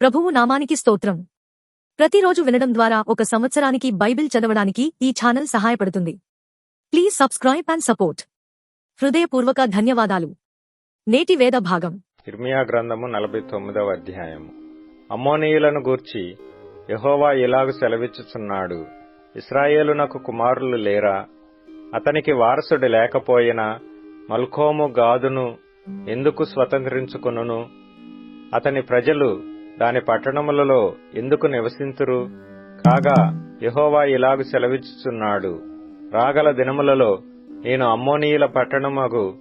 ప్రభువు నామానికి స్తోత్రం. ప్రతిరోజు వినడం ద్వారా ఒక సంవత్సరానికి బైబిల్ చదవడానికి ఈ ఛానల్ సహాయపడుతుంది. Please subscribe and support. హృదయపూర్వక ధన్యవాదాలు. నేటి వేద భాగం ఇర్మియా గ్రంథము 49వ అధ్యాయము. అమ్మోనీయులను గూర్చి యెహోవా ఇలాగు సెలవిచ్చుచున్నాడు. ఇశ్రాయేలునకు కుమారులు లేరా? అతనికి వారసుడు లేకపోయినా మల్కోము గాదును ఎందుకు స్వతంత్రించుకొనును? అతని ప్రజలు దాని పట్టణములలో ఎందుకు నివసింతురు? కాగా యెహోవా ఇలాగు సెలవిచ్చుచున్నాడు. రాగల దినములలో నేను అమ్మోనీయుల పట్టణమగు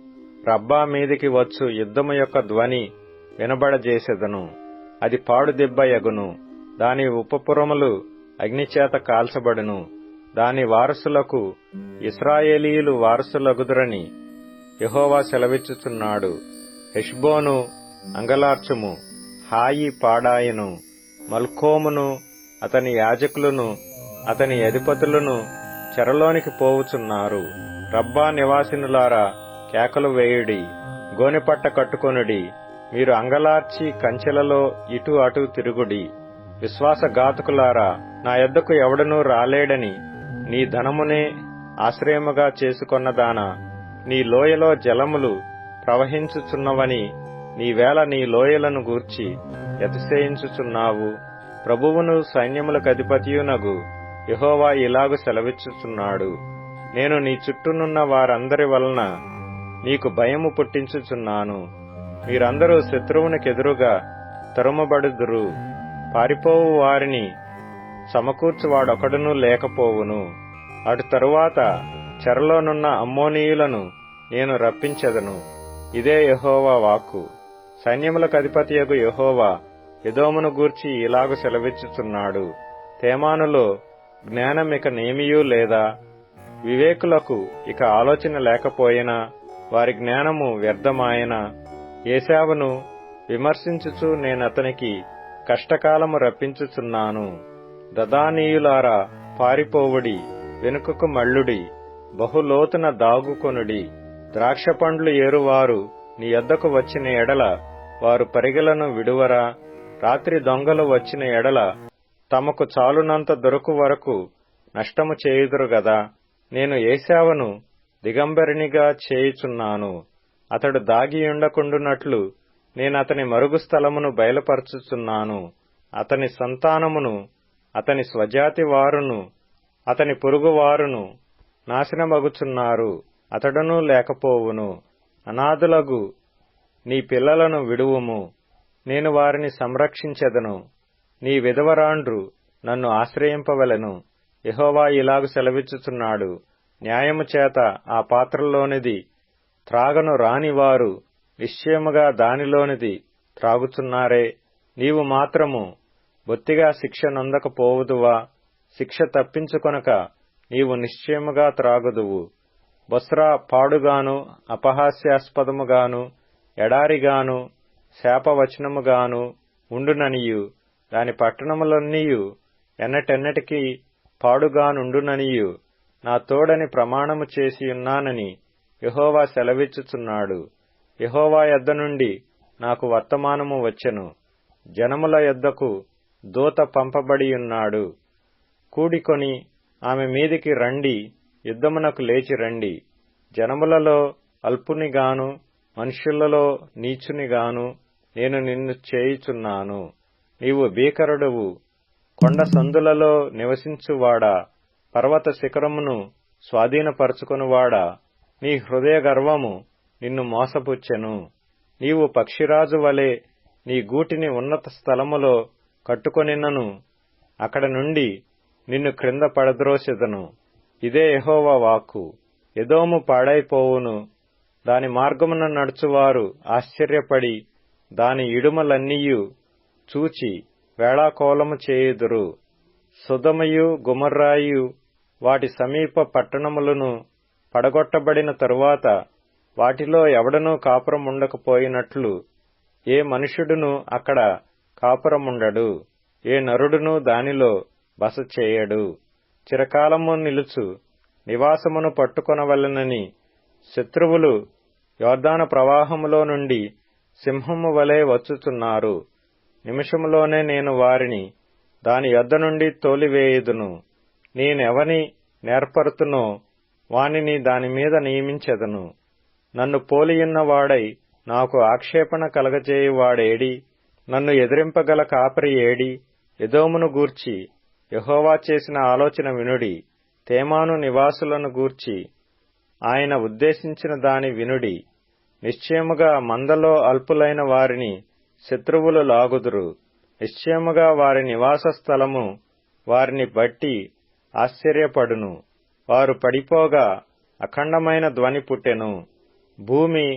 రబ్బా మీదికి వచ్చు యుద్ధము యొక్క ధ్వని వినబడజేసెదను. అది పాడుదెబ్బయగును. దాని ఉపపురములు అగ్నిచేత కాల్చబడును. దాని వారసులకు ఇశ్రాయేలీయులు వారసులగుదురని యెహోవా సెలవిచ్చుచున్నాడు. హెష్బోను అంగలార్చుము, హాయి పాడాయను. మల్కోమును అతని యాజకులను అతని అధిపతులను చెరలోనికి పోవుచున్నారు. రబ్బా నివాసినులారా, కేకలు వేయుడి, గోనెపట్ట కట్టుకొనుడి. మీరు అంగలార్చి కంచెలలో ఇటు అటు తిరుగుడి. విశ్వాసఘాతకులారా, నా యొద్దకు ఎవడనూ రాలేడని నీ ధనమునే ఆశ్రయముగా చేసుకొన్నదానా, నీ లోయలో జలములు ప్రవహించుచున్నవని నీవేళ నీ లోయలను గూర్చి అతిశయించుచున్నావు. ప్రభువును సైన్యములకధిపతియునగు యెహోవా ఇలాగు సెలవిచ్చుచున్నాడు. నేను నీ చుట్టూనున్న వారందరి వలన నీకు భయము పుట్టించుచున్నాను. మీరందరూ శత్రువునికెదురుగా తరుమబడుదురు. పారిపోవు వారిని సమకూర్చువాడొకడునూ లేకపోవును. అటు తరువాత చెరలోనున్న అమ్మోనీయులను నేను రప్పించెదను. ఇదే యెహోవా వాక్కు. సైన్యములకధిపతియగు యెహోవా ఎదోమును గూర్చి ఇలాగు సెలవిచ్చుచున్నాడు. తేమానులో జ్ఞానమిక నేమియూ లేదా? వివేకులకు ఇక ఆలోచన లేకపోయినా వారి జ్ఞానము వ్యర్థమాయనా? ఏశావును విమర్శించుచు నేనతనికి కష్టకాలము రప్పించుచున్నాను. దదానీయులారా, పారిపోవుడి, వెనుకకు మళ్ళుడి, బహులోతున దాగుకొనుడి. ద్రాక్షపండ్లు ఏరువారు నీ యొద్దకు వచ్చిన ఎడల వారు పరిగెలను విడువరా? రాత్రి దొంగలు వచ్చిన ఎడల తమకు చాలునంత దొరకు వరకు నష్టము చేయుదురు గదా. నేను ఏశావును దిగంబరినిగా చేయుచున్నాను. అతడు దాగియుండకుండునట్లు నేనతని మరుగు స్థలమును బయలుపరచుచున్నాను. అతని సంతానమును, అతని స్వజాతి వారును, అతని పొరుగువారును నాశనమగుచున్నారు. అతడునూ లేకపోవును. అనాథులగు నీ పిల్లలను విడువుము, నేను వారిని సంరక్షించెదను. నీ విధవరాండ్రు నన్ను ఆశ్రయింపవలెను. యెహోవా ఇలాగు సెలవిచ్చుచున్నాడు. న్యాయము చేత ఆ పాత్రలోనిది త్రాగను రానివారు నిశ్చయముగా దానిలోనిది త్రాగుచున్నారే. నీవు మాత్రము బొత్తిగా శిక్ష నొందకపోవుదువా? శిక్ష తప్పించుకొనక నీవు నిశ్చయముగా త్రాగుదువు. బొస్రా పాడుగాను, అపహాస్యాస్పదముగాను, ఎడారిగాను, శాపవచనముగాను ఉండుననియు, దాని పట్టణములన్నీయు ఎన్నటెన్నటికీ పాడుగానుండుననియు నా తోడని ప్రమాణము చేసియున్నానని యెహోవా సెలవిచ్చుచున్నాడు. యెహోవా యొద్ద నుండి నాకు వర్తమానము వచ్చెను. జనముల యొద్దకు దూత పంపబడియున్నాడు. కూడికొని ఆమె మీదికి రండి, యుద్ధమునకు లేచి రండి. జనములలో అల్పునిగాను, మనుష్యులలో నీచునిగాను నేను నిన్ను చేయుచున్నాను. నీవు భీకరుడువు, కొండ సందులలో నివసించువాడా, పర్వత శిఖరమును స్వాధీనపరచుకొనువాడా, నీ హృదయ గర్వము నిన్ను మోసపుచ్చెను. నీవు పక్షిరాజు వలె నీ గూటిని ఉన్నత స్థలములో కట్టుకొనినను అక్కడ నుండి నిన్ను క్రింద పడద్రోసెదను. ఇదే యెహోవా వాక్కు. ఎదోము పాడైపోవును. దాని మార్గమున నడుచువారు ఆశ్చర్యపడి దాని ఇడుమలన్నీయు చూచి వేళాకోలము చేయుదురు. సొదొమయు గొమొర్రాయు వాటి సమీప పట్టణములను పడగొట్టబడిన తరువాత వాటిలో ఎవడనూ కాపురముండకపోయినట్లు ఏ మనుష్యుడును అక్కడ కాపురముండడు. ఏ నరుడును దానిలో బస చేయడు. చిరకాలము నిలుచు నివాసమును పట్టుకొనవలెనని శత్రువులు యొర్దాను ప్రవాహములో నుండి సింహము వలె వచ్చుచున్నారు. నిమిషములోనే నేను వారిని దాని యొద్ద నుండి తోలివేయుదును. నేనెవని నేర్పరుతునో వానిని దానిమీద నియమించెదను. నన్ను పోలియున్నవాడై నాకు ఆక్షేపణ కలగజేయువాడేడి? నన్ను ఎదిరింపగల కాపరి ఏడి? ఎదోమును గూర్చి యెహోవా చేసిన ఆలోచన వినుడి. తేమాను నివాసులను గూర్చి ఆయన ఉద్దేశించిన దాని వినుడి. నిశ్చయముగా మందలో అల్పులైన వారిని శత్రువులు లాగుదురు. నిశ్చయముగా వారి నివాస స్థలము వారిని బట్టి ఆశ్చర్యపడును. వారు పడిపోగా అఖండమైన ధ్వని పుట్టెను. భూమి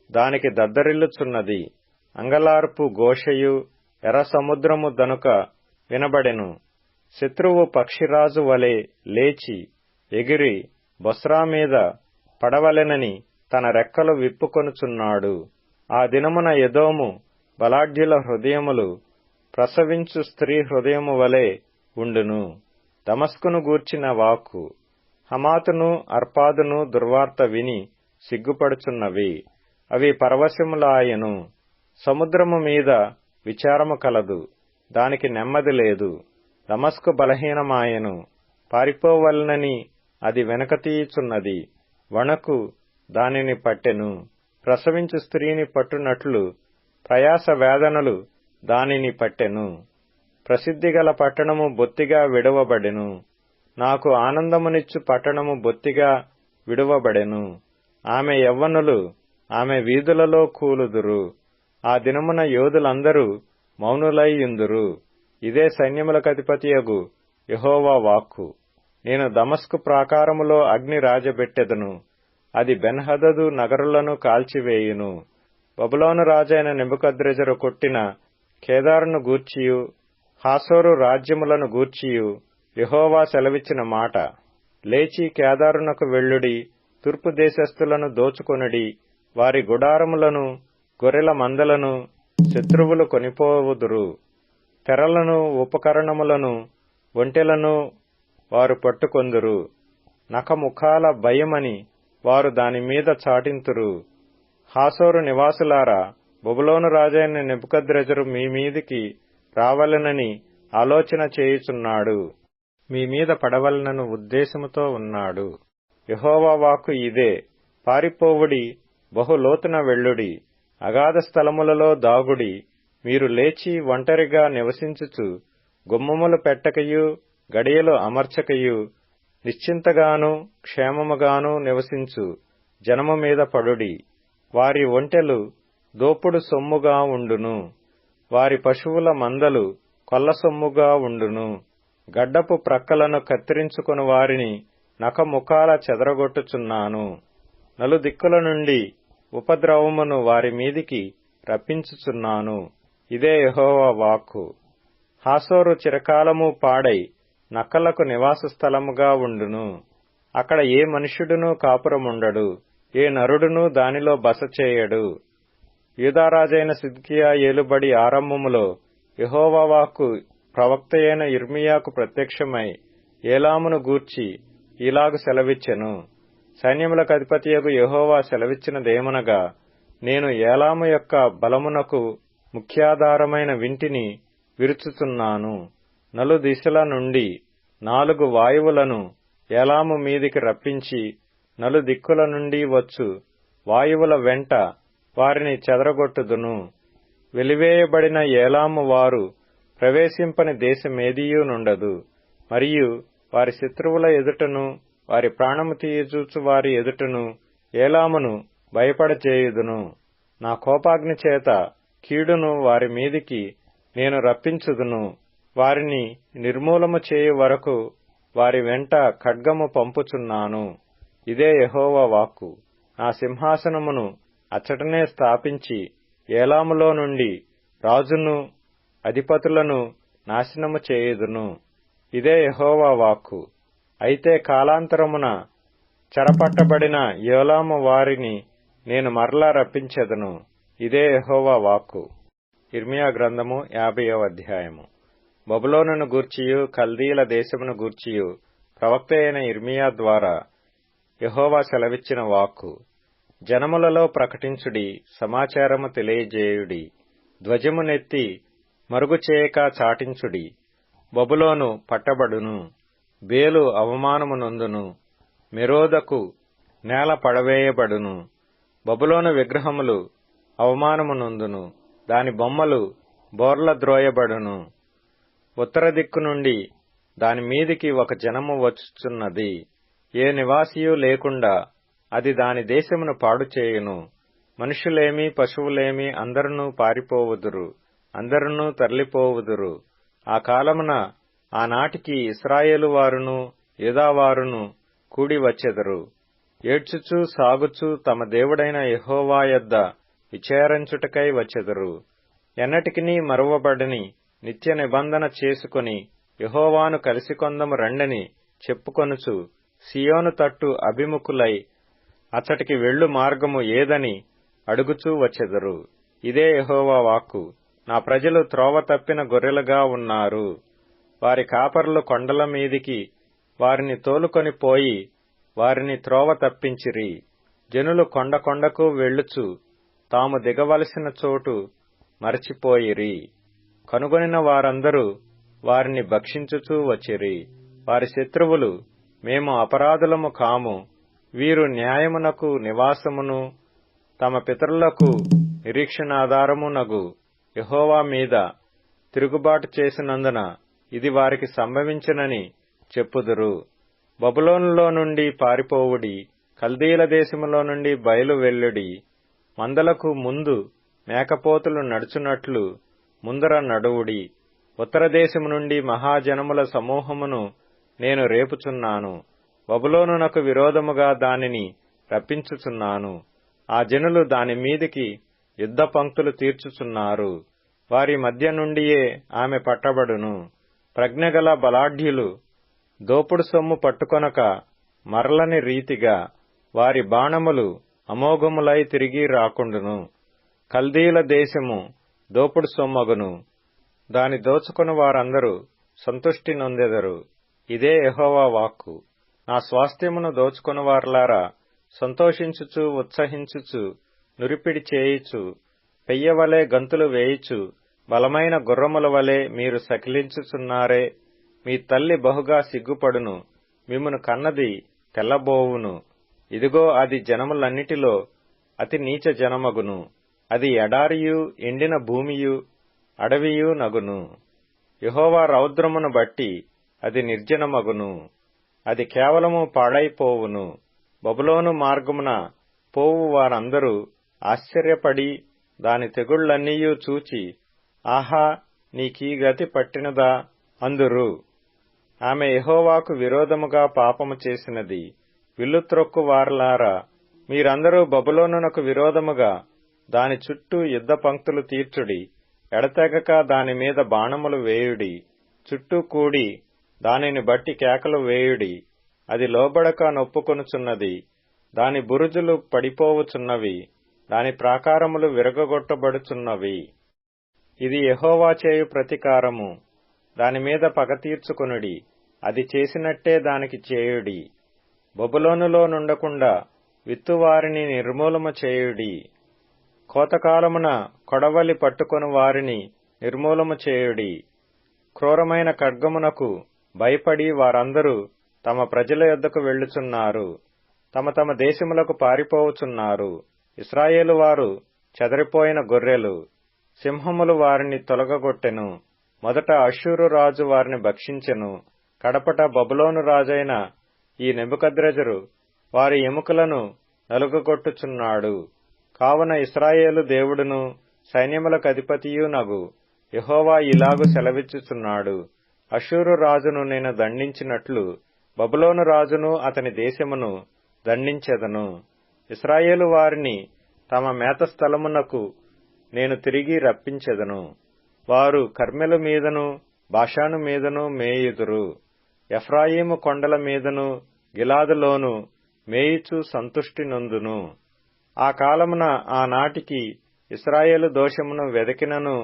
దానికి దద్దరిల్లుచున్నది. అంగలార్పు ఘోషయు ఎర్ర సముద్రము దనుక వినబడెను. శత్రువు పక్షిరాజు వలె లేచి ఎగిరి బొస్రా మీద పడవలెనని తన రెక్కలు విప్పుకొనుచున్నాడు. ఆ దినమున ఎదోము బలాఢ్యుల హృదయములు ప్రసవించు స్త్రీ హృదయము వలె ఉండును. దమస్కును గూర్చిన వాక్కు. హమాతును అర్పాదును దుర్వార్త విని సిగ్గుపడుచున్నవి. అవి పరవశములాయెను. సముద్రము మీద విచారము కలదు, దానికి నెమ్మది లేదు. దమస్కు బలహీనమాయెను, పారిపోవలనని అది వెనకతీయుచున్నది. వణకు దానిని పట్టెను. ప్రసవించు స్త్రీని పట్టునట్లు ప్రయాస వేదనలు దానిని పట్టెను. ప్రసిద్ధిగల పట్టణము బొత్తిగా విడువబడెను. నాకు ఆనందమునిచ్చు పట్టణము బొత్తిగా విడువబడెను. ఆమె యవ్వనులు ఆమె వీధులలో కూలుదురు. ఆ దినమున యోధులందరూ మౌనులైయుందురు. ఇదే సైన్యములకధిపతియగు యెహోవా వాక్కు. నేను దమస్కు ప్రాకారములో అగ్ని రాజబెట్టెదను. అది బెన్హదదు నగరులను కాల్చివేయును. బబులోను రాజైన నెబుకద్రెజరు కొట్టిన కేదారును గూర్చియు హాసోరు రాజ్యములను గూర్చియు యెహోవా సెలవిచ్చిన మాట. లేచి కేదారునకు వెళ్ళుడి, తూర్పు దేశస్థులను దోచుకొనుడి. వారి గుడారములను గొర్రెల మందలను శత్రువులు కొనిపోవుదురు. తెరలను ఉపకరణములను ఒంటెలను వారు పట్టుకొందురు. నఖముఖాల భయమని వారు దానిమీద చాటింతురు. హాసోరు నివాసులారా, బబులోను రాజైన నెబుకద్రెజరు మీ మీదికి రావలెనని ఆలోచన చేయుచున్నాడు. మీ మీద పడవలనను ఉద్దేశముతో ఉన్నాడు. యెహోవా వాక్కు ఇదే. పారిపోవుడి, బహులోతున వెళ్ళుడి, అగాధ స్థలములలో దాగుడి. మీరు లేచి ఒంటరిగా నివసించుచు గుమ్మములు పెట్టకయు గడియలు అమర్చకయు నిశ్చింతగాను క్షేమముగాను నివసించు జనము మీద పడుడి. వారి ఒంటెలు దోపుడు సొమ్ముగా ఉండును. వారి పశువుల మందలు కొల్ల సొమ్ముగా ఉండును. గడ్డపు ప్రక్కలను కత్తిరించుకుని వారిని నఖముఖాల చెదరగొట్టుచున్నాను. నలుదిక్కుల నుండి ఉపద్రవమును వారి మీదికి రప్పించుచున్నాను. ఇదే యెహోవా వాక్కు. హాసోరు చిరకాలము పాడై నక్కలకు నివాస స్థలముగా ఉండును. అక్కడ ఏ మనుష్యుడునూ కాపురముండడు, ఏ నరుడునూ దానిలో బస చేయడు. యూదారాజైన సిద్కియా ఏలుబడి ఆరంభములో యెహోవా వాక్కు ప్రవక్తయైన యిర్మీయాకు ప్రత్యక్షమై ఏలామును గూర్చి ఇలాగు సెలవిచ్చెను. సైన్యములకధిపతియగు యెహోవా సెలవిచ్చినదేమనగా, నేను ఏలాము యొక్క బలమునకు ముఖ్యాధారమైన వింటిని విరుచుచున్నాను. నలుదిశల నుండి 4 వాయువులను ఏలాము మీదికి రప్పించి నలుదిక్కుల నుండి వచ్చు వాయువుల వెంట వారిని చెదరగొట్టుదును. వెలివేయబడిన ఏలాము వారు ప్రవేశింపని దేశమేదియూ నుండదు. మరియు వారి శత్రువుల ఎదుటను వారి ప్రాణము తీయజూచు వారి ఎదుటను ఏలామును భయపడచేయుదును. నా కోపాగ్ని చేత కీడును వారి మీదికి నేను రప్పించుదును. వారిని నిర్మూలము చేయు వరకు వారి వెంట ఖడ్గము పంపుచున్నాను. ఇదే యెహోవా వాక్కు. నా సింహాసనమును అచ్చటనే స్థాపించి ఏలాములో నుండి రాజును అధిపతులను నాశనము చేయుదును. ఇదే యెహోవా వాక్కు. అయితే కాలాంతరమున చెరపట్టబడిన ఏలాము వారిని నేను మరలా రప్పించెదను. ఇదే యెహోవా వాక్కు. యిర్మీయా గ్రంథము 50వ అధ్యాయము. బబులోనును గూర్చియు కల్దీల దేశమును గూర్చియు ప్రవక్త అయిన యిర్మీయా ద్వారా యెహోవా సెలవిచ్చిన వాక్కు. జనములలో ప్రకటించుడి, సమాచారము తెలియజేయుడి. ధ్వజమునెత్తి మరుగుచేయక చాటించుడి. బబులోను పట్టబడును, బేలు అవమానము నొందును, మెరోదకు నేల పడవేయబడును. బబులోను విగ్రహములు అవమానము నొందును, దాని బొమ్మలు బోర్ల ద్రోయబడును. ఉత్తర దిక్కు నుండి దాని మీదికి ఒక జనము వచ్చుచున్నది, ఏ నివాసియు లేకుండా అది దాని దేశమును పాడుచేయును. మనుషులేమి పశువులేమి అందరునూ పారిపోవుదురు, అందరునూ తరలిపోవుదురు. ఆ కాలమున ఆనాటికి ఇశ్రాయేలు వారును యూదావారును కూడి వచ్చెదరు. ఏడ్చుచూ సాగుచూ తమ దేవుడైన యెహోవా యొద్ద విచారించుటకై వచ్చెదరు. ఎన్నటికినీ మరువబడని నిత్య నిబంధన చేసుకొని యెహోవాను కలిసికొందము రండని చెప్పుకొనుచు సియోను తట్టు అభిముఖులై అచ్చటికి వెళ్ళు మార్గము ఏదని అడుగుచూ వచ్చెదరు. ఇదే యెహోవా వాక్కు. నా ప్రజలు త్రోవ తప్పిన గొర్రెలుగా ఉన్నారు. వారి కాపరులు కొండల మీదికి వారిని తోలుకొని పోయి వారిని త్రోవ తప్పించిరి. జనులు కొండ కొండకు వెళ్ళుచు తాము దిగవలసిన చోటు మరచిపోయిరి. కనుగొనిన వారందరూ వారిని భక్షించుచూ వచ్చిరి. వారి శత్రువులు, మేము అపరాధులము కాము, వీరు న్యాయమునకు నివాసమును తమ పితరులకు నిరీక్షణాధారమునగు యెహోవా మీద తిరుగుబాటు చేసినందున ఇది వారికి సంభవించునని చెప్పుదురు. బబులోనులో నుండి పారిపోవుడి, కల్దీల దేశములో నుండి బయలు వెళ్ళుడి. మందలకు ముందు మేకపోతులు నడుచున్నట్లు ముందర నడువుడి. ఉత్తర దేశము నుండి మహాజనముల సమూహమును నేను రేపుచున్నాను. బబులోనునకు విరోధముగా దానిని రప్పించుచున్నాను. ఆ జనులు దాని మీదికి యుద్ధ పంక్తులు తీర్చుచున్నారు. వారి మధ్య నుండియే ఆమె పట్టబడును. ప్రజ్ఞగల బలాఢ్యులు దోపుడు సొమ్ము పట్టుకొనక మరలని రీతిగా వారి బాణములు అమోఘములై తిరిగి రాకుండును. కల్దీల దేశము దోపుడు సొమ్మగును, దాని దోచుకుని వారందరూ సంతుష్టి నొందెదరు. ఇదే యెహోవా వాక్కు. నా స్వాస్థ్యమును దోచుకుని వారలారా, సంతోషించుచు ఉత్సహించుచు నురిపిడి చేయుచు పెయ్యవలే గంతులు వేయుచు బలమైన గుర్రముల వలె మీరు సకిలించుచున్నారే. మీ తల్లి బహుగా సిగ్గుపడును, మిమ్మును కన్నది తెల్లబోవును. ఇదిగో అది జనములన్నిటిలో అతి నీచ జనమగును. అది ఎడారియు ఎండిన భూమియు అడవియు నగును. యెహోవా రౌద్రమును బట్టి అది నిర్జనమగును, అది కేవలము పాడైపోవును. బబులోను మార్గమున పోవు వారందరూ ఆశ్చర్యపడి దాని తెగుళ్లన్నీయూ చూచి, ఆహా, నీకీ గతి పట్టినదా అందురు. ఆమె యెహోవాకు విరోధముగా పాపము చేసినది. విల్లు త్రొక్కు వారలారా, మీరందరూ బబులోనునకు విరోధముగా దాని చుట్టూ యుద్ధ పంక్తులు తీర్చుడి. ఎడతెగక దాని మీద బాణములు వేయుడి. చుట్టూ కూడి దానిని బట్టి కేకలు వేయుడి. అది లోబడక నొప్పుకొనుచున్నది, దాని బురుజులు పడిపోవుచున్నవి, దాని ప్రాకారములు విరగగొట్టబడుచున్నవి. ఇది యెహోవా చేయు ప్రతీకారము. దాని మీద పగ తీర్చుకొనుడి, అది చేసినట్టే దానికి చేయుడి. బబులోనులో నుండకుండా విత్తువారిని నిర్మూలము చేయుడి. కోతకాలమున కొడవలి పట్టుకొని వారిని నిర్మూలము చేయుడి. క్రూరమైన ఖడ్గమునకు భయపడి వారందరూ తమ ప్రజల యొద్దకు వెళ్ళుచున్నారు, తమ తమ దేశములకు పారిపోవుచున్నారు. ఇశ్రాయేలు వారు చెదరిపోయిన గొర్రెలు. సింహములు వారిని తొలగగొట్టెను. మొదట అష్షూరు రాజు వారిని భక్షించెను. కడపట బబులోను రాజైన ఈ నెబుకద్రెజరు వారి ఎముకలను నలుగగొట్టుచున్నాడు. కావున ఇశ్రాయేలు దేవుడును సైన్యములకు అధిపతియు నగు యెహోవా ఇలాగు సెలవిచ్చుచున్నాడు, అష్షూరు రాజును నేను దండించినట్లు బబులోను రాజును అతని దేశమును దండించెదను. ఇశ్రాయేలు వారిని తమ మేతస్థలమునకు నేను తిరిగి రప్పించెదను. వారు కర్మెలు మీదను బాషాను మీదను మేయుదురు. ఎఫ్రాయిము కొండల మీదను గిలాదులోను మేయుచు సంతుష్టి నొందును. ఆ కాలమున ఆనాటికి ఇశ్రాయేలు దోషమును వెదకినను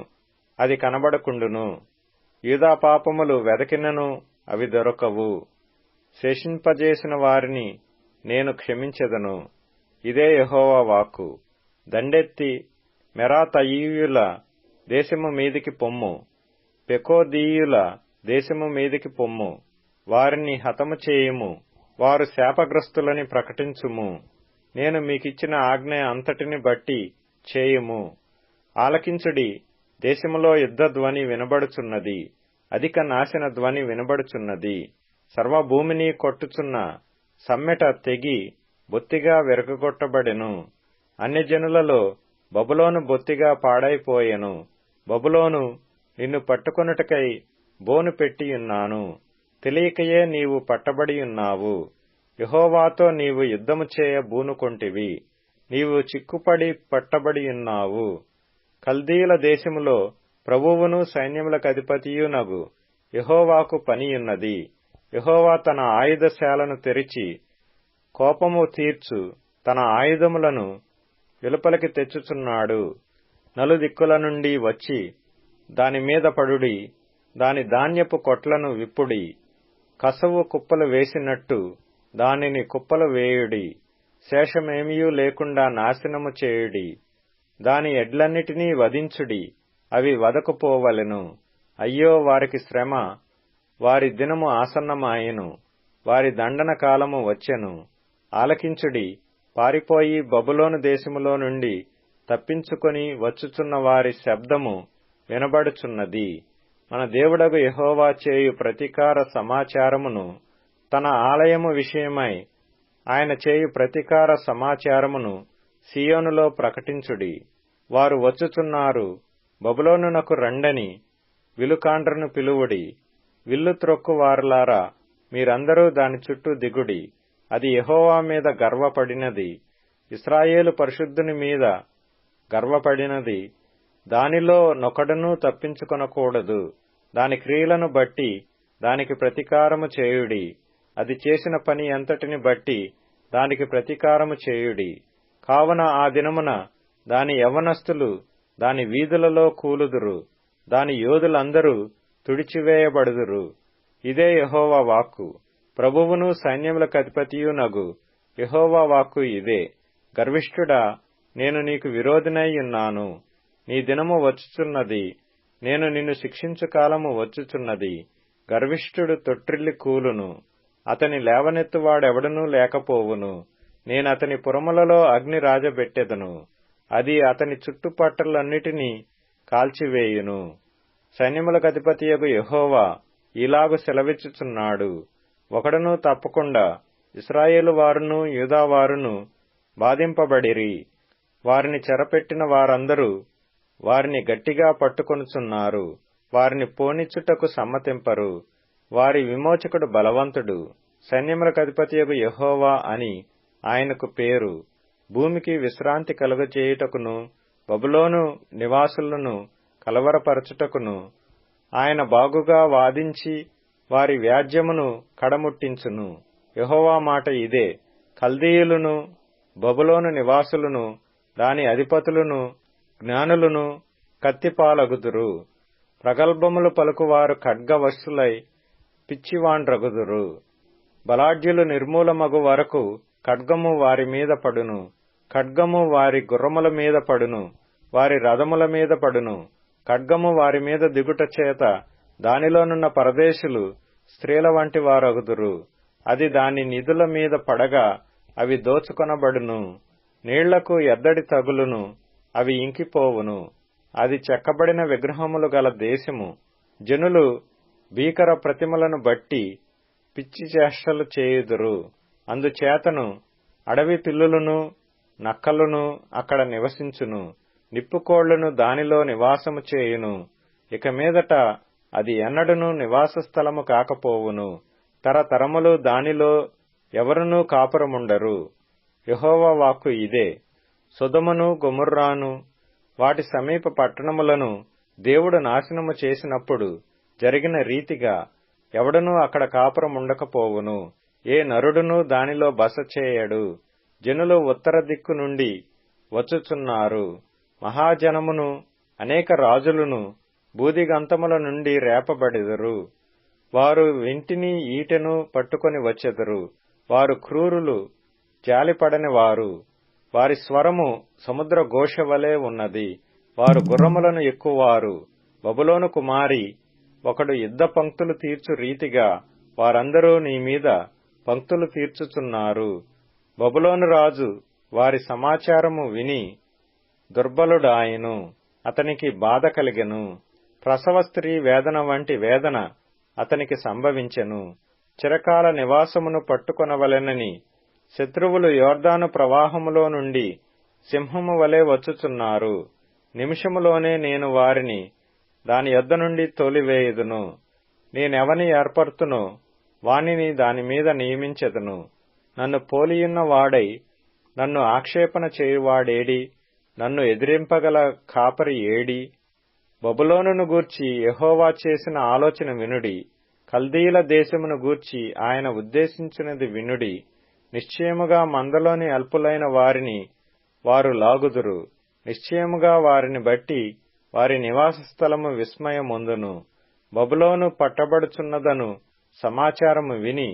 అది కనబడకుండును, యూదా పాపములు వెదకినను అవి దొరకవు. శేషింపజేసిన వారిని నేను క్షమించెదను. ఇదే యెహోవా వాక్కు. దండెత్తి మెరాతయీయుల దేశము మీదికి పొమ్ము. పెకోదీయుల దేశము మీదికి పొమ్ము, వారిని హతము చేయుము, వారు శాపగ్రస్తులని ప్రకటించుము. నేను మీకిచ్చిన ఆజ్ఞ అంతటిని బట్టి చేయుము. ఆలకించుడి, దేశములో యుద్ధ ధ్వని వినబడుచున్నది, అధిక నాశన ధ్వని వినబడుచున్నది. సర్వభూమిని కొట్టుచున్న సమ్మెట తెగి బొత్తిగా విరగొట్టబడెను. అన్యజనులలో బబులోను బొత్తిగా పాడైపోయెను. బబులోను, నిన్ను పట్టుకొనుటకై బోను పెట్టియున్నాను, తెలియకయే నీవు పట్టబడియున్నావు. యెహోవాతో నీవు యుద్ధము చేయ బూనుకొంటివి, నీవు చిక్కుపడి పట్టబడియున్నావు. కల్దీయుల దేశములో ప్రభువును సైన్యములకధిపతియునగు యెహోవాకు పనియున్నది. యెహోవా తన ఆయుధశాలను తెరిచి కోపము తీర్చు తన ఆయుధములను వెలుపలికి తెచ్చుచున్నాడు. నలుదిక్కుల నుండి వచ్చి దాని మీద పడుడి, దాని ధాన్యపు కొట్లను విప్పుడి. కసవు కుప్పలు వేసినట్టు దానిని కుప్పలు వేయుడి, శేషమేమియూ లేకుండా నాశనము చేయుడి. దాని ఎడ్లన్నిటినీ వధించుడి, అవి వదకుపోవలెను. అయ్యో, వారికి శ్రమ, వారి దినము ఆసన్నమాయెను, వారి దండన కాలము వచ్చెను. ఆలకించుడి, పారిపోయి బబులోను దేశములో నుండి తప్పించుకొని వచ్చుచున్న వారి శబ్దము వినబడుచున్నది. మన దేవుడగు యెహోవా చేయు ప్రతీకార సమాచారమును, తన ఆలయము విషయమై ఆయన చేయు ప్రతీకార సమాచారమును సీయోనులో ప్రకటించుడి. వారు వచ్చుచున్నారు, బబులోనునకు రండని విలుకాండ్రను పిలువుడి. విల్లు త్రొక్కు వారులారా, మీరందరూ దాని చుట్టూ దిగుడి. అది యెహోవా మీద గర్వపడినది, ఇశ్రాయేలు పరిశుద్ధుని మీద గర్వపడినది. దానిలో నొకడునూ తప్పించుకొనకూడదు. దాని క్రియలను బట్టి దానికి ప్రతీకారము చేయుడి. అది చేసిన పని అంతటిని బట్టి దానికి ప్రతీకారము చేయుడి. కావున ఆ దినమున దాని యవ్వనస్తులు దాని వీధులలో కూలుదురు, దాని యోధులందరూ తుడిచివేయబడుదురు. ఇదే యెహోవా వాక్కు, ప్రభువును సైన్యములకధిపతియునగు యెహోవా వాక్కు ఇదే. గర్విష్ఠుడా, నేను నీకు విరోధినై ఉన్నాను. నీ దినము వచ్చుచున్నది, నేను నిన్ను శిక్షించు కాలము వచ్చుచున్నది. గర్విష్ఠుడు తొట్రిల్లి కూలును, అతని లేవనెత్తువాడెవడనూ లేకపోవును. నేనతని పురములలో అగ్ని రాజబెట్టెదను, అది అతని చుట్టుపట్టలన్నిటినీ కాల్చివేయును. సైన్యములకధిపతియగు యెహోవా ఇలాగు సెలవిచ్చుచున్నాడు, ఒకడునూ తప్పకుండా ఇశ్రాయేలు వారును యూదావారును బాధింపబడిరి. వారిని చెరపెట్టిన వారందరూ వారిని గట్టిగా పట్టుకొనుచున్నారు. వారిని పోనిచ్చుటకు సమ్మతింపరు. వారి విమోచకుడు బలవంతుడు, సైన్యములకధిపతియగు యెహోవా అని ఆయనకు పేరు. భూమికి విశ్రాంతి కలుగచేయుటకును బబులోను నివాసులను కలవరపరచుటకును ఆయన బాగుగా వాదించి వారి వ్యాజ్యమును కడముట్టించును. యెహోవా మాట ఇదే. కల్దీయులను బబులోను నివాసులను దాని అధిపతులను జ్ఞానులను కత్తిపాలగుదురు. ప్రగల్భములు పలుకువారు ఖడ్గవశులై పిచ్చివాండ్రగుదురు. బలాఢ్యులు నిర్మూలమగు వరకు ఖడ్గము వారి మీద పడును. ఖడ్గము వారి గుర్రముల మీద పడును, వారి రథముల మీద పడును. ఖడ్గము వారి మీద దిగుట చేత దానిలోనున్న పరదేశులు స్త్రీల వంటి వారగుదురు. అది దాని నిధుల మీద పడగా అవి దోచుకొనబడును. నీళ్లకు ఎద్దడి తగులును, అవి ఇంకిపోవును. అది చెక్కబడిన విగ్రహములు గల దేశము. జనులు భీకర ప్రతిమలను బట్టి పిచ్చి చేష్టలు చేయుదురు. అందుచేతను అడవి పిల్లులను నక్కలును అక్కడ నివసించును. నిప్పుకోళ్లను దానిలో నివాసము చేయును. ఇక మీదట అది ఎన్నడూను నివాస స్థలము కాకపోవును. తరతరములు దానిలో ఎవరునూ కాపురముండరు. యెహోవా వాక్కు ఇదే. సొదొమును గొమొర్రాను వాటి సమీప పట్టణములను దేవుడు నాశనము చేసినప్పుడు జరిగిన రీతిగా ఎవడనూ అక్కడ కాపురముండకపోవును. ఏ నరుడునూ దానిలో బస చేయడు. జనులు ఉత్తర దిక్కు నుండి వచ్చుచున్నారు. మహాజనమును అనేక రాజులను బూదిగంతముల నుండి రేపబడెదరు. వారు వింటిని ఈటెను పట్టుకొని వచ్చెదరు. వారు క్రూరులు, జాలిపడని వారు. వారి స్వరము సముద్ర ఘోష వలె ఉన్నది. వారు గుర్రములను ఎక్కువారు. బబులోను కుమారి, ఒకడు యుద్ధ పంక్తులు తీర్చు రీతిగా వారందరూ నీ మీద పంక్తులు తీర్చుచున్నారు. బబులోను రాజు వారి సమాచారము విని దుర్బలుడాయెను, అతనికి బాధ కలిగెను. ప్రసవ స్త్రీ వేదన వంటి వేదన అతనికి సంభవించెను. చిరకాల నివాసమును పట్టుకొనవలెనని శత్రువులు యోర్దాను ప్రవాహములో నుండి సింహము వలె వచ్చుచున్నారు. నిమిషములోనే నేను వారిని దాని యొద్ద నుండి తోలివేయుదును. నేనెవని ఏర్పరుతునో వానిని దానిమీద నియమించెదను. నన్ను పోలియున్న వాడై నన్ను ఆక్షేపణ చేయువాడేడి? నన్ను ఎదిరింపగల కాపరి ఏడి? బబులోనును గూర్చి యెహోవా చేసిన ఆలోచన వినుడి. కల్దీల దేశమును గూర్చి ఆయన ఉద్దేశించినది వినుడి. నిశ్చయముగా మందలోని అల్పులైన వారిని వారు లాగుదురు. నిశ్చయముగా వారిని బట్టి వారి నివాస స్థలము విస్మయమొందును. బబులోను పట్టబడుచున్నదను సమాచారము విని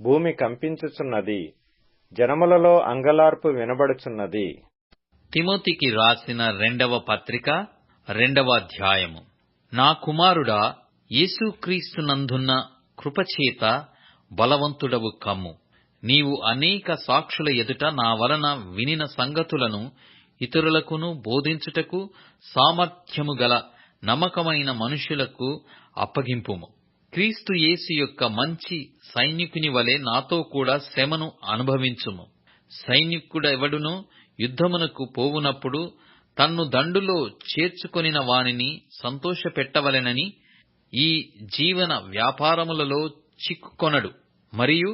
భూమి కంపించుచున్నది. జనములలో అంగలార్పు వినబడుచున్నది. తిమోతికి రాసిన 2వ పత్రిక 2వ అధ్యాయము. నా కుమారుడా, యేసుక్రీస్తునందున్న కృపచేత బలవంతుడవు కమ్ము. నీవు అనేక సాక్షుల ఎదుట నా వలన వినిన సంగతులను ఇతరులకును బోధించుటకు సామర్థ్యము గల నమ్మకమైన మనుషులకు అప్పగింపుము. క్రీస్తు యేసు యొక్క మంచి సైనికుని వలె నాతో కూడా శ్రమను అనుభవించుము. సైనికుడెవడును యుద్ధమునకు పోవునప్పుడు తన్ను దండులో చేర్చుకొనిన వానిని సంతోషపెట్టవలెనని ఈ జీవన వ్యాపారములలో చిక్కుకొనడు. మరియు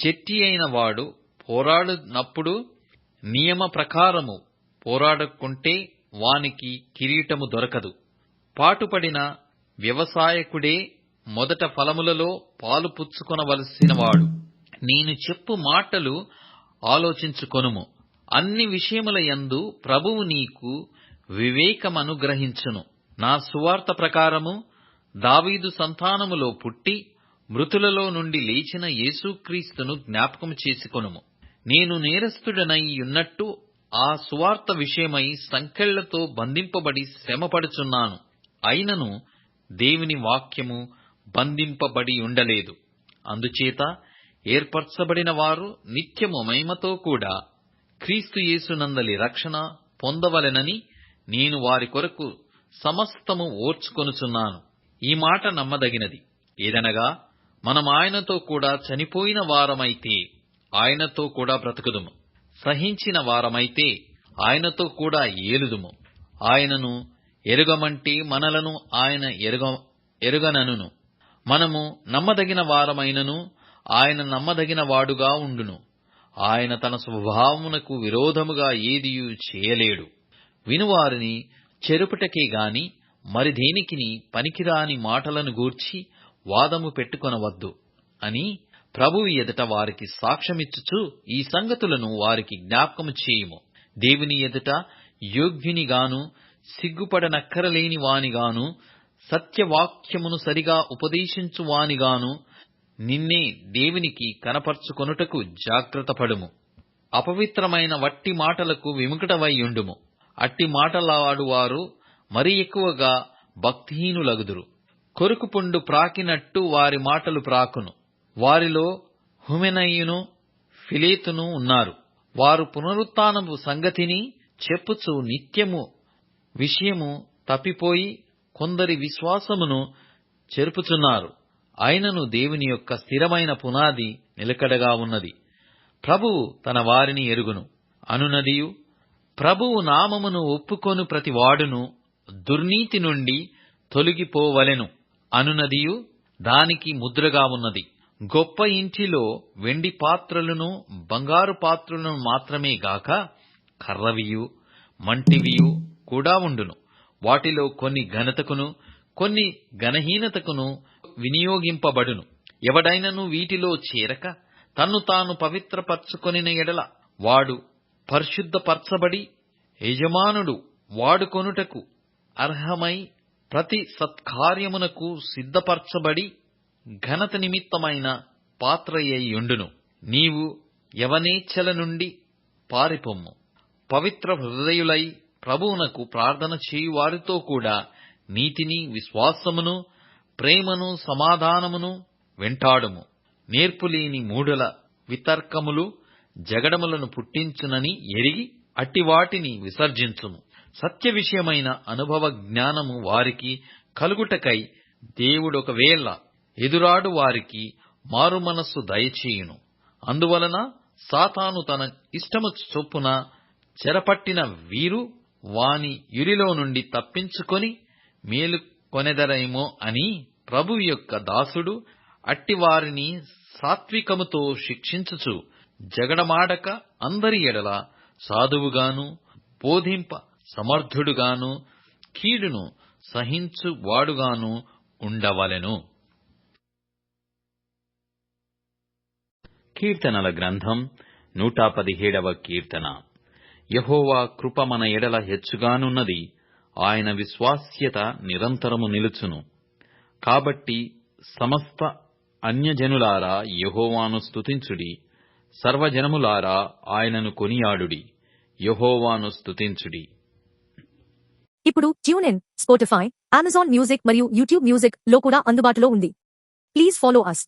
జట్టి అయిన వాడు పోరాడునప్పుడు నియమ ప్రకారము పోరాడకుంటే వానికి కిరీటము దొరకదు. పాటుపడిన వ్యవసాయకుడే మొదట ఫలములలో పాలు పుచ్చుకొనవలసినవాడు. నేను చెప్పు మాటలు ఆలోచించుకొనుము. అన్ని విషయముల యందు ప్రభువు నీకు వివేకమనుగ్రహించును. నా సువార్త ప్రకారము దావీదు సంతానములో పుట్టి మృతులలో నుండి లేచిన యేసుక్రీస్తును జ్ఞాపకము చేసుకొనుము. నేను నేరస్తుడనై యున్నట్టు ఆ సువార్త విషయమై సంకెళ్లతో బంధింపబడి శ్రమపడుచున్నాను. అయినను దేవుని వాక్యము బంధింపబడి ఉండలేదు. అందుచేత ఏర్పరచబడిన వారు నిత్యము మహిమతో కూడా క్రీస్తు యేసునందలి రక్షణ పొందవలెనని నేను వారి కొరకు సమస్తము ఓర్చుకొనుచున్నాను. ఈ మాట నమ్మదగినది. ఏదనగా మనం ఆయనతో కూడా చనిపోయిన వారమైతే ఆయనతో కూడా బ్రతుకుదుము, సహించిన వారమైతే ఆయనతో కూడా ఏలుదుము. ఆయనను ఎరుగమంటే మనలను ఆయన ఎరుగననును. మనము నమ్మదగిన వారమైనను ఆయన నమ్మదగిన వాడుగా ఉండును. ఆయన తన స్వభావమునకు విరోధముగా ఏదియూ చేయలేడు. వినువారిని చెరుపుటకే గాని మరి దేనికిని పనికిరాని మాటలను గూర్చి వాదము పెట్టుకొనవద్దు అని ప్రభువు ఎదుట వారికి సాక్ష్యమిచ్చుచు ఈ సంగతులను వారికి జ్ఞాపకము చేయుము. దేవుని ఎదుట యోగ్యునిగాను సిగ్గుపడనక్కరలేని వానిగాను సత్యవాక్యమును సరిగా ఉపదేశించువానిగాను నిన్నే దేవునికి కనపర్చుకొనుటకు జాగ్రత్తపడుము. అపవిత్రమైన వట్టి మాటలకు విముఖుడవై యుండుము. అట్టి మాటలాడువారు మరి ఎక్కువగా భక్తిహీనులగుదురు. కొరుకుపుండు ప్రాకినట్టు వారి మాటలు ప్రాకును. వారిలో హుమెనయును ఫిలేతును ఉన్నారు. వారు పునరుత్థానపు సంగతిని చెప్పుచు నిత్యము విషయము తప్పిపోయి కొందరి విశ్వాసమును చెరుపుచున్నారు. అయినను దేవుని యొక్క స్థిరమైన పునాది నిలకడగా ఉన్నది. ప్రభువు తన వారిని ఎరుగును అనునదియు, ప్రభువు నామమును ఒప్పుకొను ప్రతి వాడును దుర్నీతి నుండి తొలగిపోవలెను అనునదియు దానికి ముద్రగా ఉన్నది. గొప్ప ఇంటిలో వెండి పాత్రలను బంగారు పాత్రలను మాత్రమే గాక కర్రవియు మంటివియు కూడా ఉండును. వాటిలో కొన్ని ఘనతకును కొన్ని ఘనహీనతకును వినియోగింపబడును. ఎవడైనను వీటిలో చేరక తన్ను తాను పవిత్రపరచుకొనిన ఎడల వాడు పరిశుద్ధపరచబడి యజమానుడు వాడుకొనుటకు అర్హమై ప్రతి సత్కార్యమునకు సిద్ధపరచబడి ఘనత నిమిత్తమైన పాత్రయ్యుండును. నీవు యవనేచ్ఛల నుండి పారిపొమ్ము. పవిత్ర హృదయులై ప్రభువునకు ప్రార్థన చేయువారితో కూడా నీతిని విశ్వాసమును ప్రేమను సమాధానమును వెంటాడుము. నేర్పులేని మూఢుల వితర్కములు జగడములను పుట్టించునని ఎరిగి అట్టివాటిని విసర్జించుము. సత్య విషయమైన అనుభవ జ్ఞానము వారికి కలుగుటకై దేవుడొకవేళ ఎదురాడు వారికి మారుమనస్సు దయచేయును. అందువలన సాతాను తన ఇష్టము చొప్పున చెరపట్టిన వీరు వాని యురిలో నుండి తప్పించుకొని మేలుకొనెదరేమో అని ప్రభువు యొక్క దాసుడు అట్టివారిని సాత్వికముతో శిక్షించుచు జగడమాడక అందరి ఎడల సాధువుగాను బోధింప సమర్థుడుగాను కీడును సహించువాడుగాను ఉండవలెను. కీర్తనల గ్రంథం 117వ కీర్తన. యెహోవా కృప మన ఎడల హెచ్చుగానున్నది, ఆయన విశ్వాస్యత నిరంతరము నిలుచును. కాబట్టి సమస్త అన్యజనులారా యెహోవాను స్తుతించుడి, సర్వజనములారా ఆయనను కొనియాడుడి. యెహోవాను స్తుతించుడి. ఇప్పుడు ట్యూన్ఇన్, స్పాటిఫై, అమెజాన్ మ్యూజిక్ మరియు యూట్యూబ్ మ్యూజిక్ లో కూడా అందుబాటులో ఉంది. Please follow us.